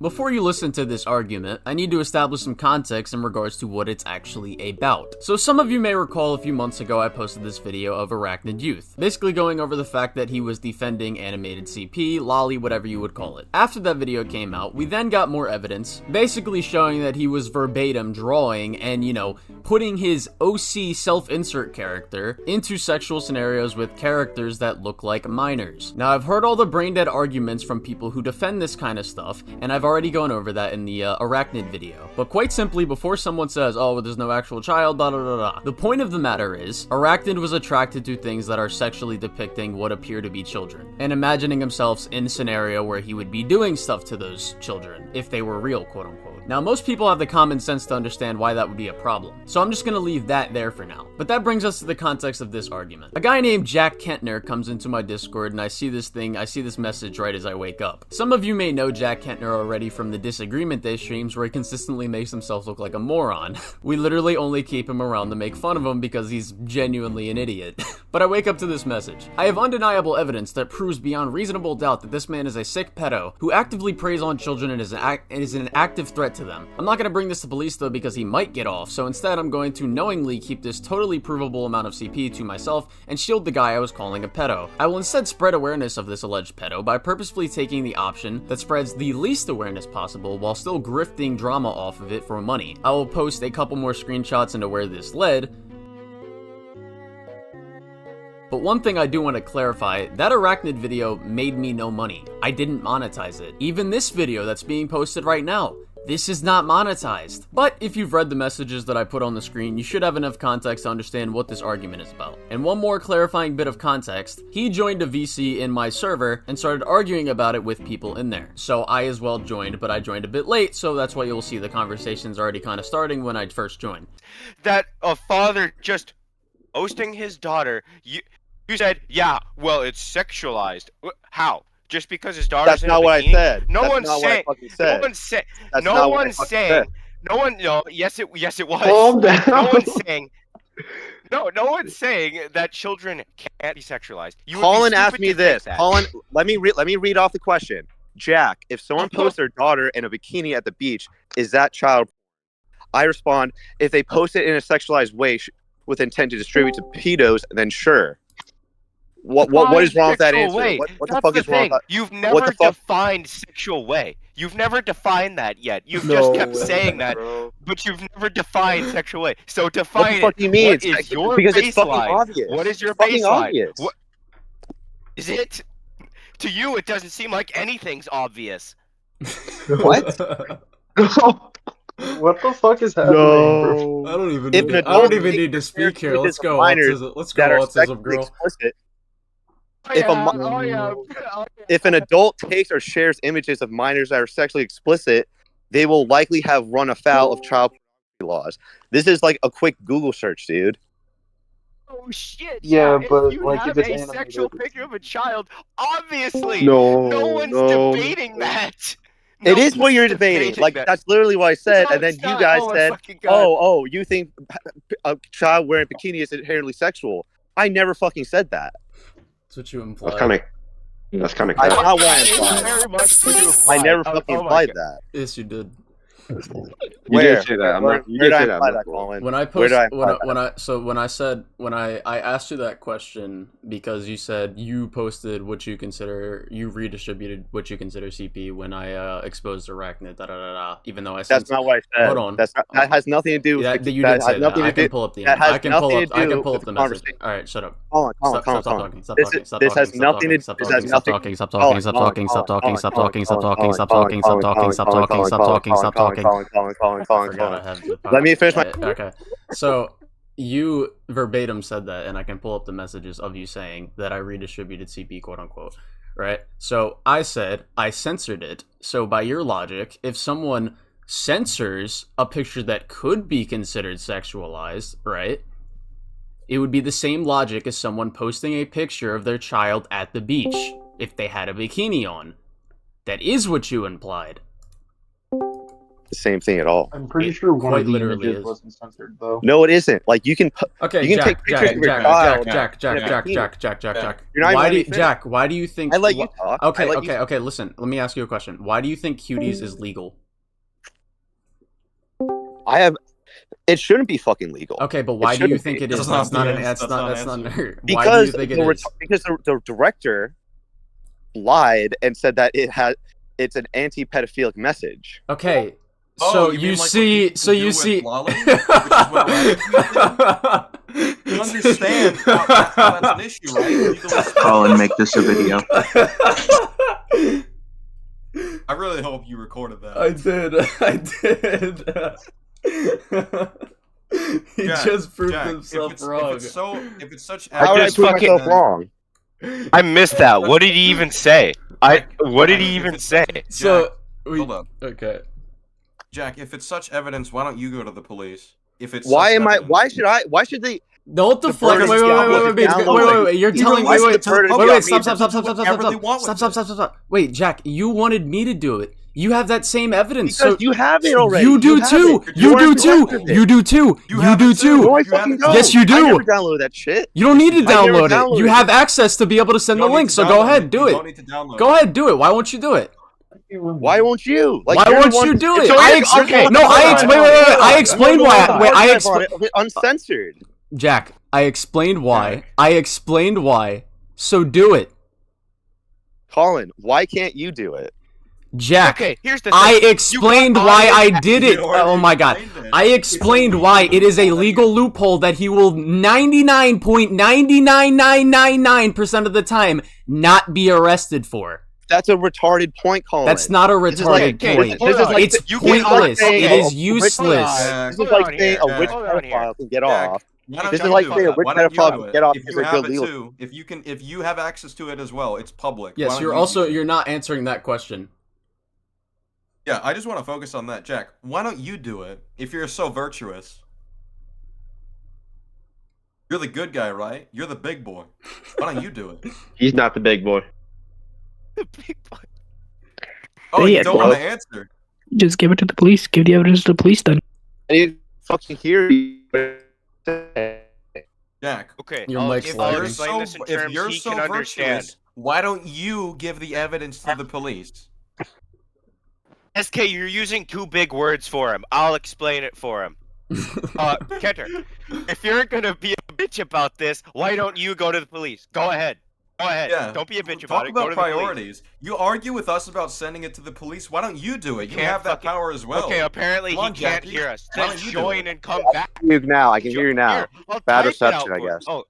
Before you listen to this argument, I need to establish some context in regards to what it's actually about. So some of you may recall a few months ago I posted this video of Arachnid Youth, basically going over the fact that he was defending animated CP, lolly, whatever you would call it. After that video came out, we then got more evidence, basically showing that he was verbatim drawing and, putting his OC self-insert character into sexual scenarios with characters that look like minors. Now, I've heard all the brain-dead arguments from people who defend this kind of stuff, and I've already gone over that in the Arachnid video. But quite simply, before someone says, oh, well, there's no actual child, blah, blah, blah, blah, the point of the matter is, Arachnid was attracted to things that are sexually depicting what appear to be children, and imagining himself in a scenario where he would be doing stuff to those children, if they were real, quote-unquote. Now, most people have the common sense to understand why that would be a problem, so I'm just gonna leave that there for now. But that brings us to the context of this argument. A guy named Jack Kentner comes into my Discord, and I see this message right as I wake up. Some of you may know Jack Kentner already from the Disagreement Day streams where he consistently makes himself look like a moron. We literally only keep him around to make fun of him because he's genuinely an idiot. But I wake up to this message. I have undeniable evidence that proves beyond reasonable doubt that this man is a sick pedo who actively preys on children and is an active threat to them. I'm not going to bring this to police though because he might get off, so instead I'm going to knowingly keep this totally provable amount of CP to myself and shield the guy I was calling a pedo. I will instead spread awareness of this alleged pedo by purposefully taking the option that spreads the least awareness possible while still grifting drama off of it for money. I will post a couple more screenshots into where this led. But one thing I do want to clarify, that Arachnid video made me no money. I didn't monetize it. Even this video that's being posted right now, this is not monetized. But if you've read the messages that I put on the screen, you should have enough context to understand what this argument is about. And one more clarifying bit of context, he joined a VC in my server and started arguing about it with people in there. So I as well joined, but I joined a bit late, so that's why you'll see the conversations already kind of starting when I first joined. That a father just hosting his daughter, you said, yeah, well, it's sexualized. How? Just because his daughter's in a bikini? That's not what I said. No That's one's not saying. what I fucking said. No one's saying. That's No not what I one's fucking saying. said. No one. No. Yes, it was. Calm down. No one's saying. No one's saying that children can't be sexualized. Colin asked me this. Colin, let me read off the question. Jack, if someone posts their daughter in a bikini at the beach, is that child? I respond, if they post it in a sexualized way with intent to distribute to pedos, then sure. What is wrong with that answer? What the fuck is wrong with that? You've never defined sexual way. You've never defined that yet. You've just kept saying that, but you've never defined sexual way. So define what the fuck do you mean? What is your because baseline? It's fucking obvious. What is your fucking baseline? Obvious. What is it? To you, it doesn't seem like anything's obvious. What? What the fuck is happening, bro? I don't even need to speak here. Let's go, autism. Let's go, autism girl. Explicit. If an adult takes or shares images of minors that are sexually explicit, they will likely have run afoul of child pornography laws. This is like a quick Google search, dude. Oh shit! Yeah, but if you like have if it's a animated. sexual picture of a child, obviously, No one's debating that. It is what you're debating. Like that's literally what I said, and then you guys said, "Oh, you think a child wearing a bikini is inherently sexual?" I never fucking said that. That's what you implied. That's coming. I not what I implied. I never fucking implied that. Yes, you did. You did say that. Where did I imply that, Colin? When I asked you that question because you said you posted what you redistributed what you consider CP when I exposed Arachnid, even though I said that's not what I said. Hold on, that has nothing to do with that. You didn't say that. I can pull up the. I can pull up the message. All right, shut up. Colin, Stop talking. This has nothing to. Stop talking. Stop talking. Stop talking. Stop talking. Stop talking. Stop talking. Stop talking. Stop talking. Stop talking. Stop talking. Stop talking. Colin. Let me finish my. Okay, so you verbatim said that, and I can pull up the messages of you saying that I redistributed CP, quote unquote, right? So I said I censored it. So by your logic, if someone censors a picture that could be considered sexualized, right? It would be the same logic as someone posting a picture of their child at the beach if they had a bikini on. That is what you implied. the same thing at all. I'm pretty sure one quite of the literally images is. wasn't censored though. No, it isn't. Like you can Okay, you can take pictures of your child. Jack. You're not even Why letting do me finish. Jack? Why do you think? I let you talk. Okay. Listen, let me ask you a question. Why do you think cuties is legal? It shouldn't be fucking legal. Okay, but why do you think it is? That's not. Because why do you think it is? Because the director lied and said that it's an anti-pedophilic message. Okay. Oh, So you you mean like see, what so people you do see. with Lolly? Which is what you understand how that's an issue, right? Legally Call and make this a video. I really hope you recorded that. I did. He just proved himself wrong. If it's such How did I just prove fucking- myself wrong? I missed that. What did he even say? What did he even say? So hold up. Okay. Jack, if it's such evidence, why don't you go to the police? If it's Why such am I? evidence. Why should I? Why should they? Don't deflect. burden Wait. is downloaded. You're telling me. released Wait. the burden Wait. is Stop. Wait, Jack. You wanted me to do it. You have that same evidence. Because So you have it already. you do have too. it. You You're do in too. possession of it. You do too. You You have do it too. too. No, I You fucking have it don't. too. Yes, you do. I never download that shit. You don't need to I never download it. downloaded You it. have access to be able to send You the don't need link. to So go download ahead, it. do You it. don't need to download Go ahead, do it. Why won't you do it? Why won't you? Like, Why you're the won't one- you do it? So I you're- ex- okay, no, hold I on, ex- hold wait, on, wait, wait, hold I on. explained No, why. no, Wait, I hard drive on it, uncensored. Jack, I explained why. I explained why. So do it. Colin, why can't you do it? Jack, Okay, here's the thing. I explained got why audio- I did it. You already Oh my god. explained it. I explained why it is a legal loophole that he will 99.99999% of the time not be arrested for. That's a retarded point, Colin. That's not a This is like- retarded okay, point. this is like- It's you get pointless. saying It a is rich- useless. Jack, This is Hold like on saying here. a rich Hold on here. pedophile can get Jack, off. why don't This you is like do saying it? a rich Why don't you pedophile do can it? get off If because you they're have good it legal. too, if you have access to it as well, it's public. Why Yes, don't you're you also use it? you're not answering that question. Yeah, I just want to focus on that, Jack. Why don't you do it if you're so virtuous? You're the good guy, right? You're the big boy. Why don't you do it? He's not the big boy. Oh, Say you it, don't bro. want to answer. Just give it to the police. Give the evidence to the police then. I need to fucking hear you. Jack, Okay, Your I'll, mic's if I'll lagging. explain this in if terms you're he so can understand. virtuous, why don't you give the evidence to the police? SK, you're using too big words for him. I'll explain it for him. Kentner, if you're gonna be a bitch about this, why don't you go to the police? Go ahead. Go ahead. Yeah. Don't be a bitch Talk about it. Go about to the police. priorities. You argue with us about sending it to the police. Why don't you do it? You Can't have that fucking- power as well. Okay, apparently Come on, he can't Jackie. hear us. Why Then don't you do join it? and come back. Now I can hear you now. Here, I'll Bad type it reception, out I for you. guess. Oh,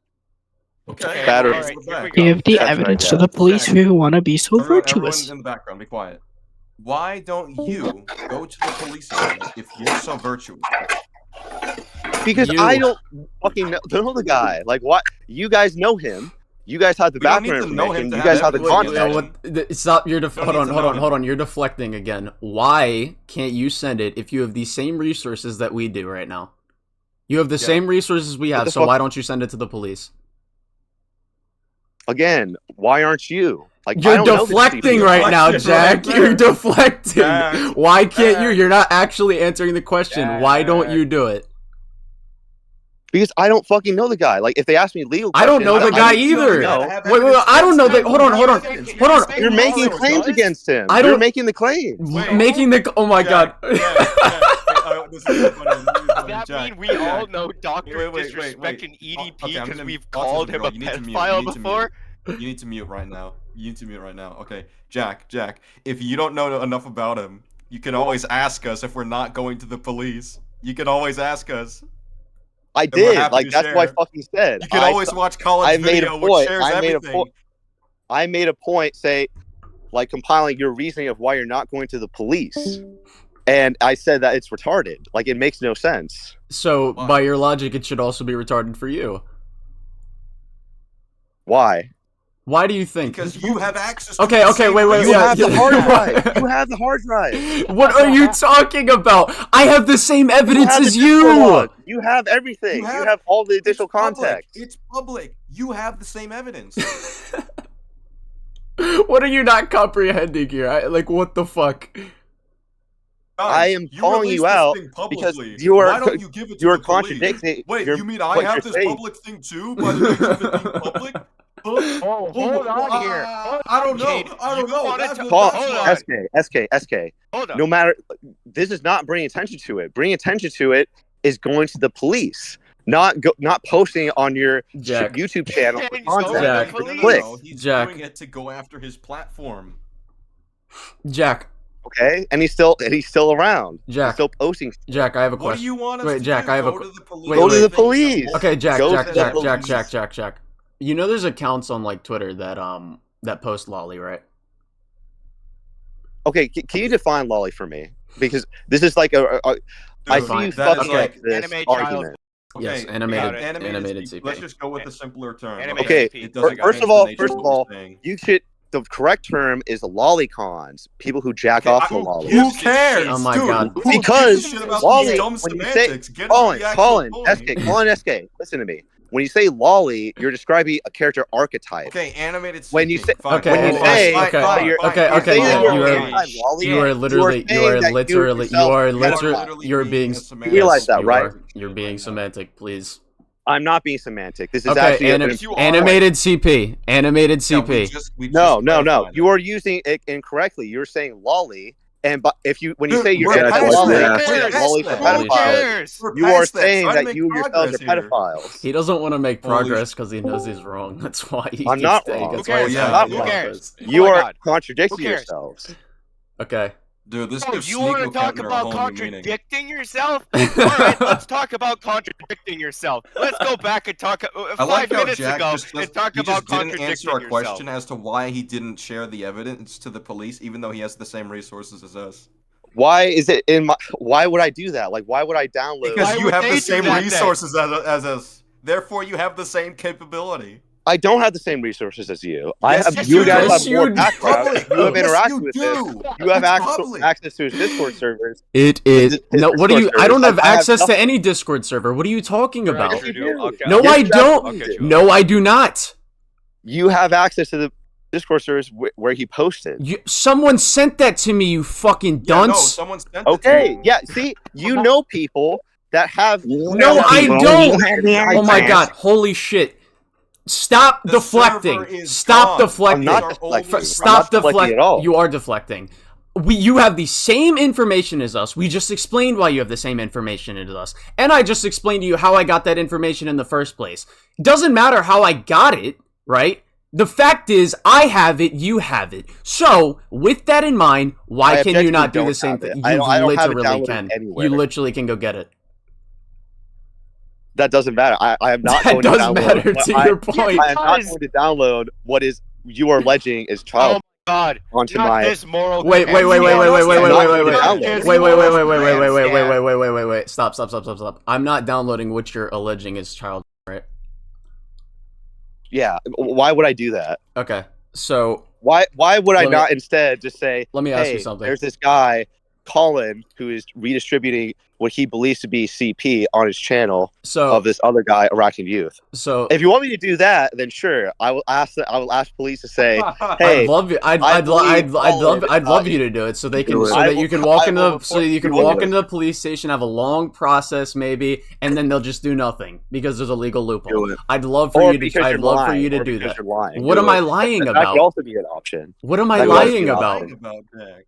Okay. Bad all or- right, here we go. Give the That's what I evidence to guess. the police Jack. if you want to be so Everyone virtuous. in the background, be quiet. Why don't you go to the police about it if you're so virtuous? Because You. I don't fucking know the guy. Like, what? You guys know him. You guys have the We don't need background to know him information. to You have guys have the evidence. context. Stop. You're Don't hold need on. to Hold know on. him. Hold on. You're deflecting again. Why can't you send it if you have the same resources that we do right now? You have the Yeah. same resources we have, the so fuck- why don't you send it to the police? Again, why aren't you? Like, I You're don't know this deflecting people. right now, Deflecting Jack. right You're there. deflecting. Jack. Why can't you? Jack. You're not actually answering the question. Why don't Jack. you do it? Because I don't fucking know the guy. Like, if they ask me legal I don't questions, know the I guy don't either. know. Wait, I don't know that. Hold on. Hold on. You're making claims against him. I You're don't- making the claims. Wait. Making the. Oh my god. This is so funny. Does that Jack, mean we Jack. all know Dr. Wait. Disrespecting EDP Okay, I'm because gonna- we've autism called him girl, a you need to mute, pedophile you need to before? You need to mute right now. You need to mute right now. Okay, Jack. If you don't know enough about him, you can always ask us if we're not going to the police. You can always ask us. I we're did. happy Like, to that's what I share. fucking said. You can I always watch college I made video, a which point. shares I made a everything. point. I made a point, say, like, compiling your reasoning of why you're not going to the police. And I said that it's retarded. Like, it makes no sense. So, Why? by your logic, it should also be retarded for you. Why? Why do you think? Because you have access to Okay, the okay, same wait, You yeah, have the yeah. hard drive. You have the hard drive. What are you talking about? I have the same evidence have as the you. log. You have everything. You have all the additional It's public. context. It's public. You have the same evidence. What are you not comprehending here? Like, what the fuck? I am You calling released you this out thing because publicly. you Why are don't you give it to you are the police? contradicting. Wait, your- you mean I what have you're this saying. public thing too by the nature of it being public? Oh, hold on here. I don't know. Cade, I don't you know. wanna That's ta- what hold that's on. why. SK. Hold on. No matter, this is not bringing attention to it. Bringing attention to it is going to the police, not posting on your Jack. YouTube channel. And For so content. Jack. the police. Click. He's Jack. doing it to go after his platform. Jack. Okay, and he's still around. Jack. He's still posting. Jack, I have a What do question. you want us Wait, to Jack, do? I have a Go qu- to the police. wait, Go to wait. the police. Okay, Jack, Go Jack, to Jack, the Jack, police. Jack, Jack, Jack. You know there's accounts on like Twitter that post lolly, right? Okay, can you define lolly for me? Because this is like I Dude, see you that is fucking like this anime child. argument. Yes, Okay, animated CP. CP. Let's just go with the simpler term. Animated Okay, CP. It doesn't first change of the all, nature of what we're saying. you should. The correct term is lolicons. People who jack Okay, off the who lolly. Who cares? Oh my Dude, God. who Because gives a shit about lolly, these dumb when you say- semantics? Get into the actual Colin, point. SK, listen to me. When you say lolly, you're describing a character archetype. Okay, animated CP. When you say- Fine. Okay, when you and- say- okay, fine, you're- okay, you're okay, saying yeah, that you're you an are, anti-lolly, you are literally, you are saying that you literally, you yourself- are you are literally, you're being, You realize that, right? You're being semantic, please. I'm not being semantic. This is Okay, actually animated CP, animated Yeah, we CP. just No. clarified You it. are using it incorrectly. You're saying lolly, and when you Dude, say you're we're past anti-lolly, that. you're We're lolly for past Who that. pedophiles. cares? We're You are past that. saying Try to that make you yourselves are progress here. pedophiles. He doesn't want to make Holy progress because he knows he's wrong. That's why he I'm keeps not saying. wrong. That's Who why cares? he's Yeah, having who the cares? office. You Oh my are God. contradicting Who cares? yourselves. Okay. Dude, this Oh, gives you want to Sneeko talk Kentner a about whole new meaning. contradicting yourself? All right, let's talk about contradicting yourself. Let's go back and talk I like 5 how minutes Jack ago just, and talk he about just didn't contradicting answer our yourself. question as to why he didn't share the evidence to the police, even though he has the same resources as us. Why is it in my? Why would I do that? Like, why would I download? Because Why you would have they the do same that then? resources as us. Therefore, you have the same capability. I don't have the same resources as you. Yes, You you guys do. have more Yes, background. Public. You have Yes, interacted you with do. this. You have It's public. access to his Discord servers. It is His no. What do you? Discord I don't servers. have I have access to nothing. any Discord server. What are you talking about? Yes, you do. Okay, No, okay. I Yes, you don't. absolutely do. No, I do not. You have access to the Discord servers where he posted. Someone sent that to me. You fucking Yeah, no, dunce. someone sent it to Okay, you. yeah. See, you know people that have. No, I don't. Oh my God! Holy shit! Stop The deflecting. server is Stop gone. deflecting. I'm not These are old deflecting. friends. Stop I'm not deflecting deflecting at all. You are deflecting. You have the same information as us. We just explained why you have the same information as us. And I just explained to you how I got that information in the first place. Doesn't matter how I got it, right? The fact is, I have it, you have it. So, with that in mind, why I can you not do objectively the same don't have thing? it. You I don't have it literally downloaded can. anywhere. You literally can go get it. That doesn't matter. I am not That going to does download. matter what to I- your point. I am not going to download what is you are alleging is child Oh God! onto Not my. this moral. Wait. Stop. I'm not downloading what you're alleging is child, right? Yeah. Why would I do that? Okay. So, Why would I Let me- not instead just say, let me ask hey, you something. there's this guy, Colin, who is redistributing what he believes to be CP on his channel So, of this other guy, Iraqi youth. so If you want me to do that, then sure, I will ask police to say, I'd hey, love you. I'd love you to do it so they can Do it. so I that will- you can walk I into will so you can report walk you. into the police station, have a long process maybe, and then they'll just do nothing because there's a legal loophole. Do it. I'd love for or you because to. I'd you're love lying, for you to or do because that. you're lying. What Do am it. I lying That could about? also be an option. What am I that could also lying be an about? option. Jack.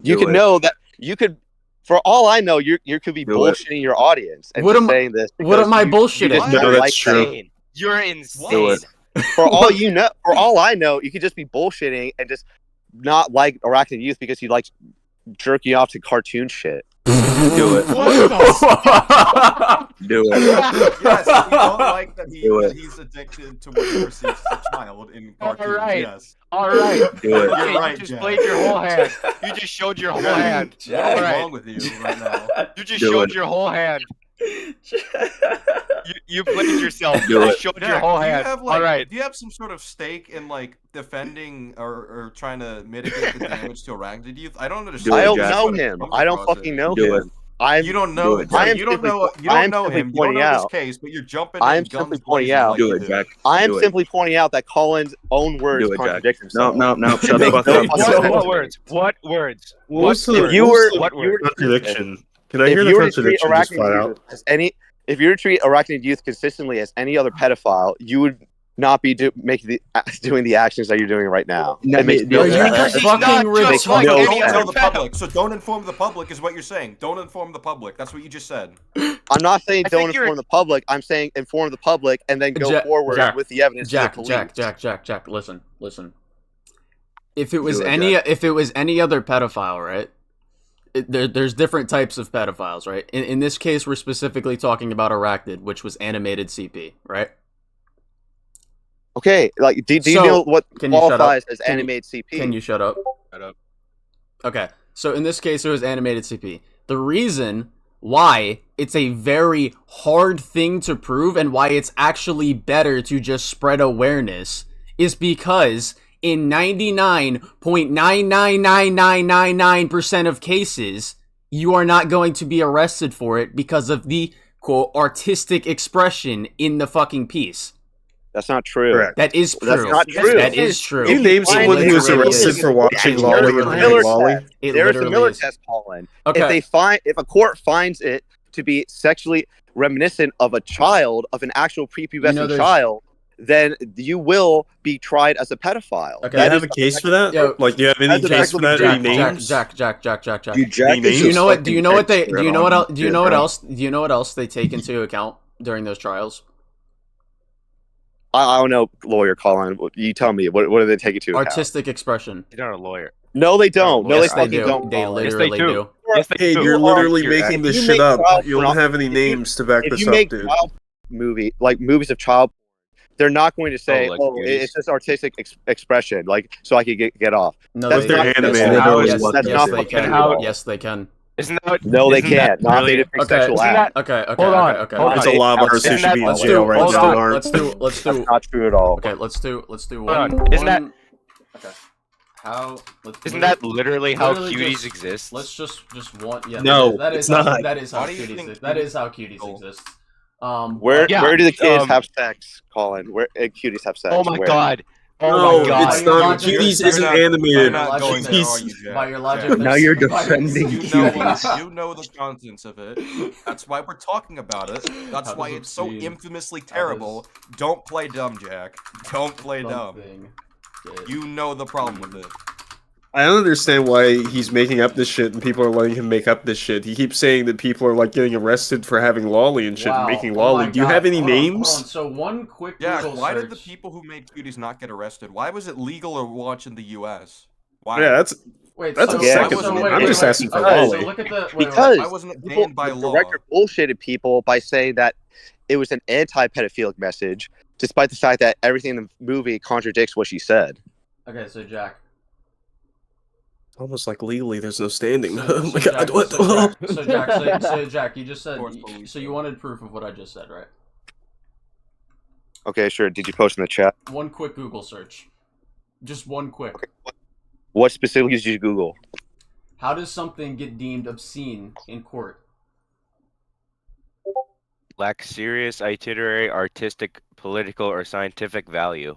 You Do could it. know that you could, for all I know, you could be Do it. bullshitting your audience and What just am- saying this. what because am I you bullshitting? just No, don't that's like true. that. Insane. You're insane. Do it. For all you know, for all I know, you could just be bullshitting and just not like Iraqi youth because you like jerking off to cartoon shit. Do it. Do it. Yes, we don't like that, Do it. that he's addicted to what he perceives as a child in cartoons. right. Yes. All right. Do it. You're Yeah, right, you just Jack. played your whole hand. You just showed your whole hand. What is Jack. Alright. wrong with you right now? You just Do showed it. your whole hand. You played yourself. Do You it. just showed your Jack, whole do you hand. have All right. do you have some sort of stake in like defending or trying to mitigate the damage to arachnid youth? I don't understand. Do it, I don't Jack. know him. I don't fucking know Do him. it. I'm You don't know. Do it, I So am you don't simply know. po- You I don't am know simply him. You don't pointing know this out. case, but you're jumping I in am guns simply pointing blazing out. like Do you it, do. Jack. I am Do it. simply pointing out that Colin's own words Do it, Jack. contradict No, himself. no, no. It Shut the makes fuck no up. fucking What, sense. what words? What words? What was the, If you what was were, the what if you were to treat- contradiction? Can I if hear the you were to treat contradiction just flat arachnid out? youth as any, if you were to treat arachnid youth consistently as any other pedophile, you would not be doing the actions that you're doing right now. No, It makes no, no Are you sense. Because he's fucking not just like no any Don't sense. tell other the pedo. public. So don't inform the public is what you're saying. Don't inform the public. That's what you just said. I'm not saying I don't think you're- inform the public. I'm saying inform the public and then go forward Jack, with the evidence to the Jack, police. Jack, listen. If it was Do it, any other pedophile, right? There's different types of pedophiles, right? In this case, we're specifically talking about Arachnid, which was animated CP, right? Okay, like do you So, know what can you shut up? qualifies as Can you- animated CP? Can you shut up? Shut up. Okay, so in this case, it was animated CP. The reason why it's a very hard thing to prove and why it's actually better to just spread awareness is because in 99.999999% of cases, you are not going to be arrested for it because of the, quote, artistic expression in the fucking piece. That's not true. Correct. That is true. That's not true. That is true. You named someone who was literally arrested is. for watching There's Lolly the and Miller reading Lolly. test. It There's the literally Miller is. test, Colin. Okay. If a court finds it to be sexually reminiscent of a child, of an actual prepubescent there's- child, then you will be tried as a pedophile. Okay. Do you have a case for that? Yo, Like, do you have any that's case for that? Jack, Any names? Jack. Dude, Jack Any is names? Do you just know what? fucking Do you know what they? expert Do you know what? on El- Do you know shit, what bro. else? Do you know what else they take into account during those trials? I don't know, lawyer Colin. You tell me. What do they take it to account? Artistic expression. You're not a lawyer. No, they don't. No, Yes, they they fucking do. don't. They Colin. literally do. Yes, they Hey, do. you're literally You're making If this you shit make up. child You don't have any names to back If this you up, make dude. child movies of child, they're not going to say, like "Oh, Goonies. it's just artistic expression," like so I could get off. No, That's they, they're yes, animated. yes, That's yes, not they fucking can. how- Yes, they can. Isn't that? No, they isn't that can't. Not really- they did Okay. sexual Isn't act. that- Okay. Hold on, Okay. hold It's on. a lot of Isn't artists that- should be in let's jail do- right hold now, on. aren't. Let's do. That's not true at all. Okay. Let's do Hold one. on. Isn't that- Okay. How? Isn't that literally how literally cuties just- exist? Let's just one. Yeah. No, that is it's how, not. That is how Why do you cuties. think That is how cuties cuties exist? exist. Where Yeah, where do the kids um, have sex, Colin? Where cuties have sex? Oh my Where? god. Oh No, my god. it's not. Logic- Cuties you're isn't not- animated. you're not going there, Cuties- are you, Jack? By your logic, Jack. Now you're by- defending You know, cuties. you know the contents of it. That's why we're talking about it. That's How why does it's so obscene- infamously how does- terrible. Don't play dumb, Jack. Don't play dumb. something get- You know the problem with it. I don't understand why he's making up this shit and people are letting him make up this shit. He keeps saying that people are like getting arrested for having lolly and shit Wow. and making Oh lolly. my Do you God. have any Hold on, names? hold on. So one quick Yeah, Google why search. did the people who made cuties not get arrested? Why was it legal to watch in the U.S.? Why? Yeah, that's Wait, that's so, a second so one. wait, I'm wait, just wait. asking for Okay, Lolly. So look at the Because Why wasn't it people, banned by the law? director bullshitted people by saying that it was an anti-pedophilic message, despite the fact that everything in the movie contradicts what she said. Okay, so Jack. almost like legally there's no standing. So- Oh my so god, Jack, what? so Jack, you just said. Of course, So you wanted proof of what I just said, right? Okay, sure. Did you post in the chat? One quick Google search. Just one quick. What specifically did you Google? How does something get deemed obscene in court? Lack serious itinerary, artistic, political, or scientific value.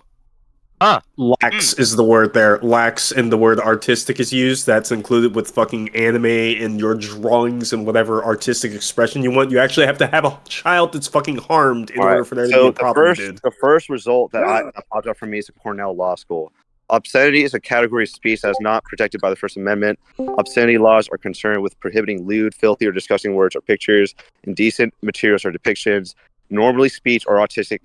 Lax is the word there. Lax and the word artistic is used. That's included with fucking anime and your drawings and whatever artistic expression you want. You actually have to have a child that's fucking harmed in order for there to be a problem, dude. The first result that popped up for me is at Cornell Law School. Obscenity is a category of speech that is not protected by the First Amendment. Obscenity laws are concerned with prohibiting lewd, filthy, or disgusting words or pictures, indecent materials or depictions. Normally, speech or artistic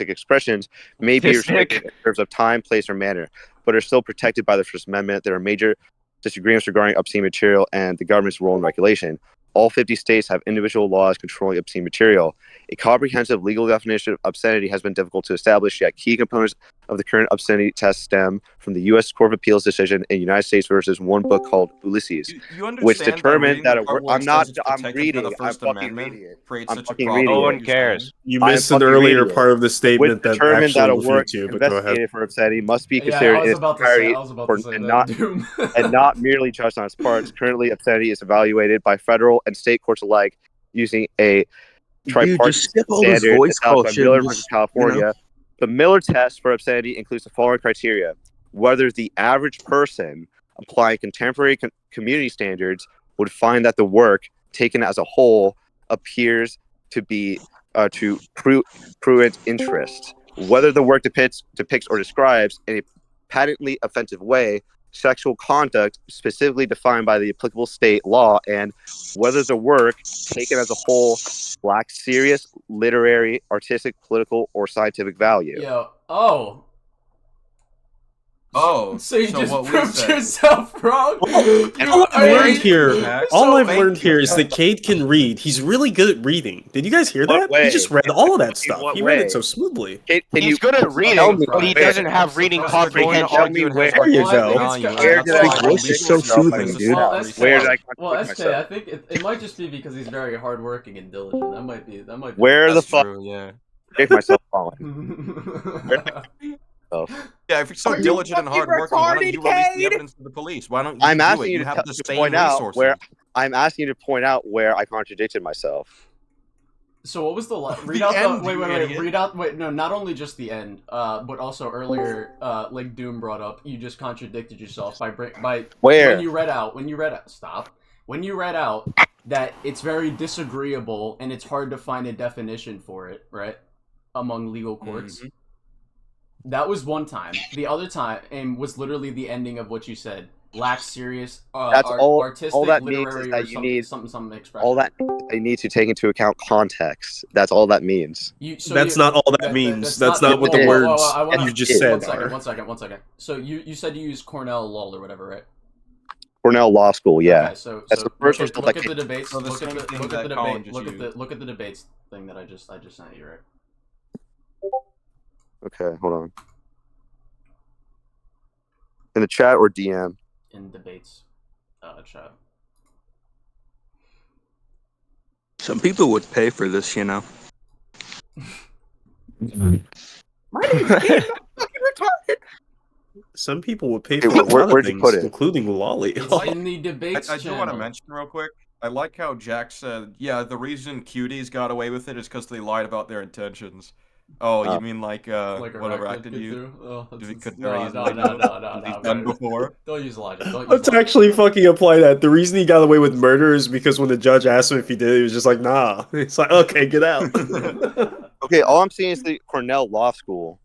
expressions may be restricted in terms of time, place, or manner, but are still protected by the First Amendment. There are major disagreements regarding obscene material and the government's role in regulation. All 50 states have individual laws controlling obscene material. A comprehensive legal definition of obscenity has been difficult to establish, yet key components of the current obscenity test stem from the U.S. Court of Appeals decision in United States versus one book called Ulysses, You understand which determined that a part word. where it I'm not. says it's I'm protected by reading. the I'm First fucking Amendment reading it. creates I'm such a fucking problem. reading No it. one cares. You I'm missed an fucking earlier reading it. part of the Which statement that determined that actually a will work feed you, but go ahead. investigated for obscenity must be Yeah, considered I in was its about to say. entirety I was about to say and that. not Doom. and not merely judged on its parts. Currently, obscenity is evaluated by federal and state courts alike using a Dude, tripartite just skip all this standard voice call established by shit. Miller and versus just, California. The Miller test for obscenity includes the following criteria: whether the average person applying contemporary community standards would find that the work, taken as a whole, appears to be to prurient interest, whether the work depicts or describes in a patently offensive way sexual conduct specifically defined by the applicable state law, and whether the work, taken as a whole, lacks serious literary, artistic, political, or scientific value. Yo. Oh. Oh, So you so just what we proved said. yourself wrong. All I've learned here, Jack. all I've Thank learned you, here is Jack. that Cade can read. He's really good at reading. Did you guys hear What that? He just way? read all of that In stuff. what He read way? it so smoothly. Can He's you good at tell reading, me but he where? doesn't have reading Because they're going to Tell comprehension. me argue and where. has There you Well, I think go. it's got- Where did I His voice is so contradict myself by soothing, doing dude. Well, that? SK, Where did I well, contradict SK, I myself? think it might just be because he's very hardworking and diligent. That might be. Where the That's fuck true, yeah. did I contradict myself, Colin? Yeah, if you're so Are you diligent and fucking hardworking, why don't you retarded, release the Cade? evidence to the police? Why don't you I'm do asking it? you You have the to same point out resources. where. I'm asking you to point out where I contradicted myself. So what was the read The out end, the wait you wait wait idiot. read out wait no not only just the end but also earlier like Doom brought up you just contradicted yourself by Where? when you read out when you read out that it's very disagreeable and it's hard to find a definition for it, right, among legal courts. Mhm. That was one time. The other time was literally the ending of what you said. Lacks serious That's all artistic, that means literary, is that or you something, need something expression. all that you need to take into account context. That's all that means. That's not all that means. That's not what the Whoa, words I wanna, you just said one are. second. So you said you used Cornell Law or whatever, right? Cornell Law School, yeah. Okay, so That's the first look result at that the debates. So the Look at same the thing look at that the Colin debate. just Look at the used. look at the debates thing that I just sent you, right? Okay, hold on. In the chat or DM? In debates, chat. Some people would pay for this, you know. My name's Cade, I'm fucking retarded. Some people would pay Okay, for a lot of where'd you things, put it? including lolly. It's in the debates I do want to channel. mention real quick. I like how Jack said, yeah, the reason cuties got away with it is because they lied about their intentions. Oh, you mean like Like what Arachnid arachnid could you? do? Oh, No. He's done before. Don't use logic. Don't use Let's logic. actually fucking apply that. The reason he got away with murder is because when the judge asked him if he did, he was just like, nah. It's like, okay, get out. Okay, all I'm seeing is the Cornell Law School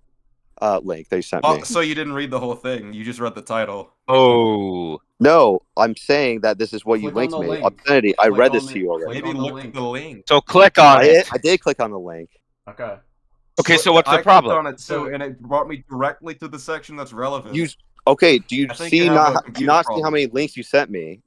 link they sent me. Oh, so you didn't read the whole thing. You just read the title. Oh. No, I'm saying that this is what you Click on linked the me. link. Obscenity. I Click read on this the- to you already. click Maybe on the look link. at the link. So click on it. I did click on the link. Okay. Okay, so what's I the clicked problem? on it too, and it brought me directly to the section that's relevant. Okay, do you I think see you have a do you computer not see how problem. many links you sent me?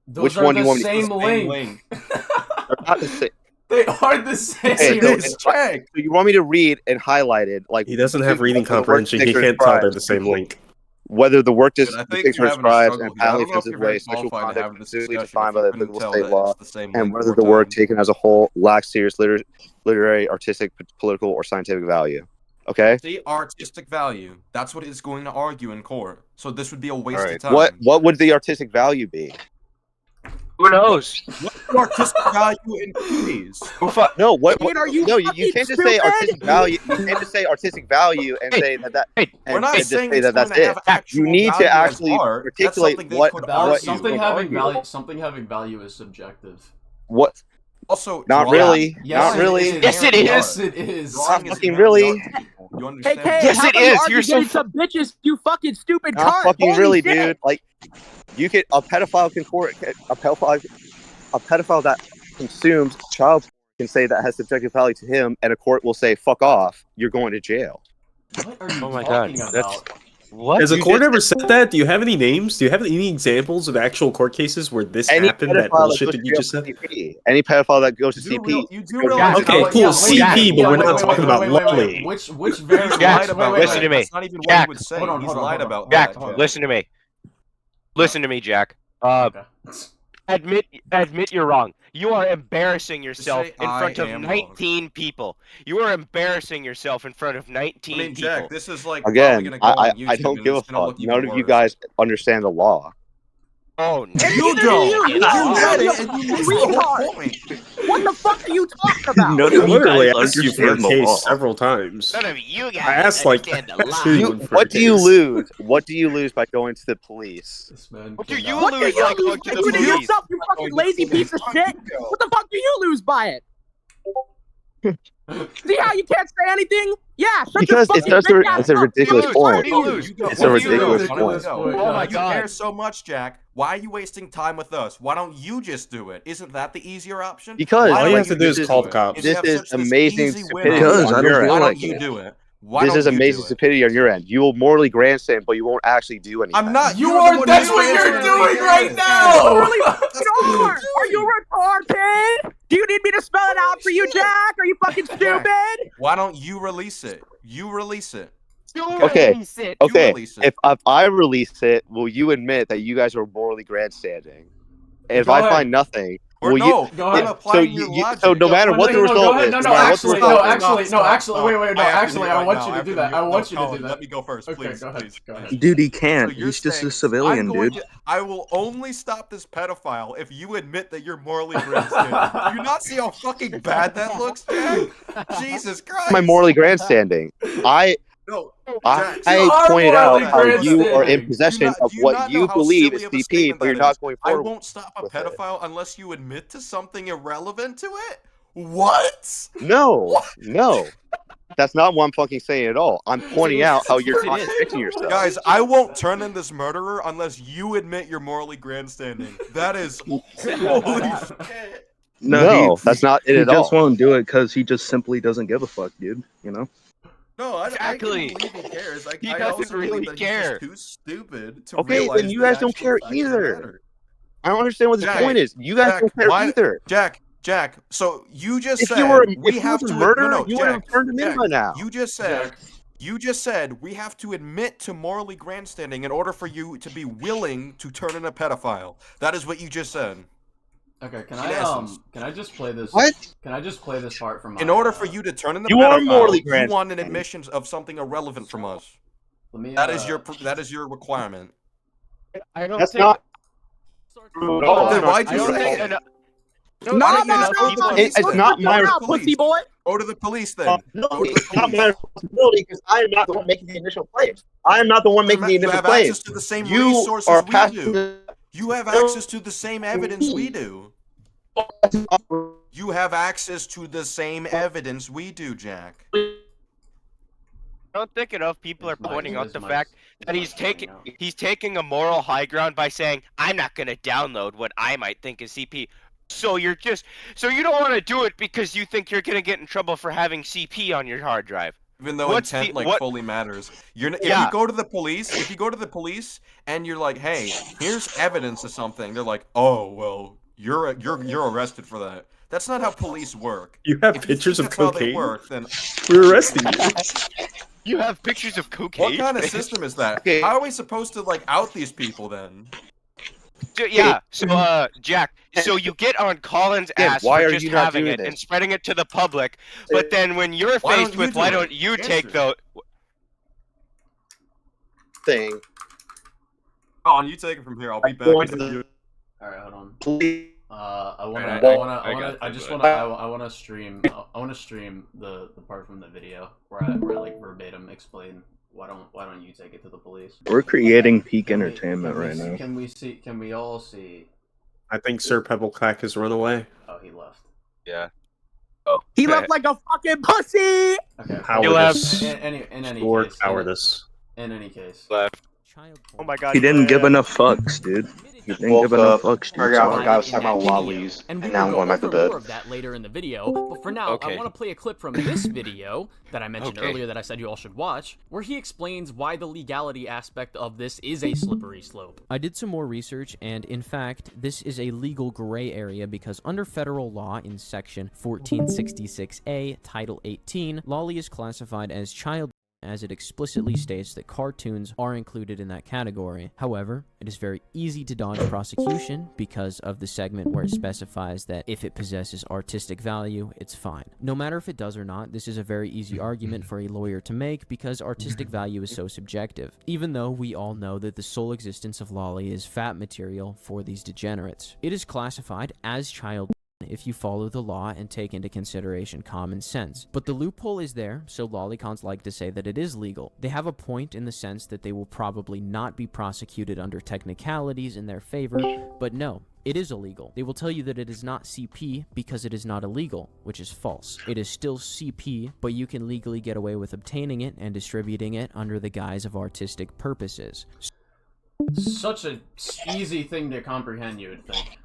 Those Which are one do the you want me to same Same link. link. They're not the same. They are the same. Okay, It so is, Jack. So you want me to read and highlight it like He doesn't have reading whether the work comprehension. He depicts or can't tell they're describes- the same link. Whether the work Dude, I think depicts you're or having a describes struggle in a here. I patently don't know if offensive you're way very sexual qualified to conduct have this specifically discussion defined if by you the couldn't applicable tell state that law, it's the same and link whether four the work times. taken as a whole lacks serious literary, artistic, political, or scientific value. Okay. See, artistic value. That's what it's going to argue in court. So this would be a waste Alright. of time. What would the artistic value be? Who knows? What's the artistic value in cookies? Who fu- No, what? Kid, are you no, you fucking can't just say stupid? artistic value. You can't just say artistic value and Hey, say that. hey, And, We're not and just saying say it's that going that's to it. have actual You need to value as actually art. That's articulate something they what could Valid, what argue. something you having argue. value. Something having value is subjective. What? Also, Not drawing- really. Yes, Not it really. is. Yes, it is. Yes, it is. Drawing is fucking inherently really. art to people. You Hey, understand? Kade, Yes, how it come you is. argue You're so getting some bitches, you fucking stupid Not cunt? fucking Holy really, shit. dude. Like, you could a pedophile that consumes child porn can say that has subjective value to him, and a court will say, "Fuck off, you're going to jail." What are you Oh my god, talking that's about? What? Has a You court just- ever said that? Do you have any names? Do you have any examples of actual court cases where this Any happened? That pedophile bullshit goes that you to just said? CP. Any pedophile that goes to CP. You do realize Okay, how- cool. yeah, CP, but we're not talking about wait, Lovely. Which He's variant? lied about listen that. to me. That's not even what Jack, he would say. hold on, He's hold on, lied hold on. about Jack, that. Jack. listen to me. Listen to me, Jack. Okay. Admit you're wrong. You are embarrassing yourself say in front I of am 19 people. You are embarrassing yourself in front of 19 I mean, people. Jack, this is like Again, probably gonna go on YouTube, I don't and give a it's gonna fuck. look even None of you worse. guys understand the law. Oh, no. You don't. You read it and you missed the whole point. What the fuck are you talking about? None I of you literally guys asked you for a understand the law. case several times. None of you guys I asked like understand the law. anyone for a What do you case. lose? What do you lose by going to the police? This man What do cannot- you What do lose you by lose going by to the doing it police? yourself, you fucking lazy piece of shit? What the fuck do you lose by it? See how you can't say anything? Yeah, shut Because your it's fucking just bitch ass it's a up. ridiculous What point. do you lose? It's What a do you lose? ridiculous point. Oh my You God. care so much, Jack. Why are you wasting time with us? Why don't you just do it? Isn't that the easier option? Because Why All you don't have to do is just call do the it? cops. If you this have is such this amazing easy win stupidity Because on I don't your feel end. why like don't you it. do it? Why This is don't you amazing do it? stupidity on your end. You will morally grandstand, but you won't actually do anything. I'm not. You you're the are. one That's who's what you're answering doing me. right now. That's what you're Are you retarded? Do you need me to spell it out for you, Jack? Are you fucking stupid? Why don't you release it? You release it. Okay. You Okay. release it. If I release it, will you admit that you guys are morally grandstanding? And if Go I ahead. find nothing, Or will no, Go I'm ahead. applying your logic. so no matter what the Go result ahead. is, No, no matter what the result is, wait, I have to actually, do it I right want now. you I to have do that. mute- I want no, you to Colin, do that. Let me go first, Okay, please. go ahead. Please. Go ahead. Dude, he can't. So you're He's just saying, a civilian, I'm going dude. to- I will only stop this pedophile if you admit that you're morally grandstanding. Do you not see how fucking bad that looks, Jack? Jesus Christ. am I morally grandstanding? No, I Jack, pointed out morally how you are in grandstanding. possession of do you what not know you how believe silly is of a CP, statement but you're that not is? going I forward. won't stop a with it. pedophile unless you admit to something irrelevant to it? What? No, no. That's not what I'm fucking saying at all. I'm pointing out how you're contradicting yourself. Guys, I won't turn in this murderer unless you admit you're morally grandstanding. That is holy shit. No, that's not it He at just all. won't do it because he just simply doesn't give a fuck, dude. You know? No, I Exactly. can believe he cares. He I doesn't also believe really that care. He's just too stupid to Okay, realize then you the guys don't actual care facts of the either. matter. I don't understand what the Jack, point is. You guys Jack, don't care why- either. Jack, so you just If said you were we have a to murderer, no, you would have Jack, turned him in Jack, by now. You just said we have to admit to morally grandstanding in order for you to be willing to turn in a pedophile. That is what you just said. Okay, can essence. I just play this? What? Can I just play this part from my? In order for you to turn in a You are pedophile, morally you want an grandstanding. admission of something irrelevant from us. Let me. That is your requirement. I don't That's think. not true at all. Then It's not why'd I you true don't at say think. all. it? No, Why no, don't you no, just go to the no. police It's then? not my Out, pussy boy. Go to the police then. No, Go to the it's not police. my responsibility because I am not the one making the initial claims. I am not the one making the You initial have claims. access to the same You resources are we passing do. You have access to the same evidence we do. You have access to the same evidence we do, Jack. I don't think enough people are His mic- pointing out his the mic's- fact that his mic's going out. he's taking a moral high ground by saying I'm not gonna download what I might think is CP. So you don't want to do it because you think you're gonna get in trouble for having CP on your hard drive. Even though What's intent the- what- fully matters. If Yeah. you go to the police and you're like, hey, here's evidence of something, they're like, oh well, you're arrested for that. That's not how police work. You have If you pictures think of that's how they cocaine? work, then We're arresting you. You have pictures of cocaine. what kind of system is that? Okay. How are we supposed to like out these people then? Yeah. So Jack. So you get on Colin's Again, ass why for are just you not having doing it this? and spreading it to the public, but then when you're Why faced don't you with do why it? don't you take Answer. the Thing. On, you take it from here. I'll be back. going to the All right, hold on. police. I Alright, wanna stream. I wanna stream the part from the video where I like verbatim explain why don't you take it to the police? We're creating peak Can we- entertainment right now. Can we see? Can we all see? I think Sir Pebbleclack has run away. Oh, he left. Yeah. Oh. He left like a fucking pussy. Okay. Cowardice. In any Lord case. cowardice. In any case. Oh my god. He didn't give enough fucks, dude. You think woke about no up, fucks, dude. figured out the Sorry. guy was in talking that about video, lollies, and we and now will I'm go going back to over bed. more of that later in the video. But for now, I want to play a clip from this video that I mentioned earlier that I said you all should watch, where he explains why the legality aspect of this is a slippery slope. I did some more research, and in fact, this is a legal gray area because under federal law in section 1466A, Title 18, lolly is classified as child as it explicitly states that cartoons are included in that category. However, it is very easy to dodge prosecution because of the segment where it specifies that if it possesses artistic value, it's fine. No matter if it does or not, this is a very easy argument for a lawyer to make because artistic value is so subjective, even though we all know that the sole existence of lolly is fat material for these degenerates. It is classified as child if you follow the law and take into consideration common sense. But the loophole is there, so lolicons like to say that it is legal. They have a point in the sense that they will probably not be prosecuted under technicalities in their favor, but no, it is illegal. They will tell you that it is not CP because it is not illegal, which is false. It is still CP, but you can legally get away with obtaining it and distributing it under the guise of artistic purposes. Such an easy thing to comprehend, you would think.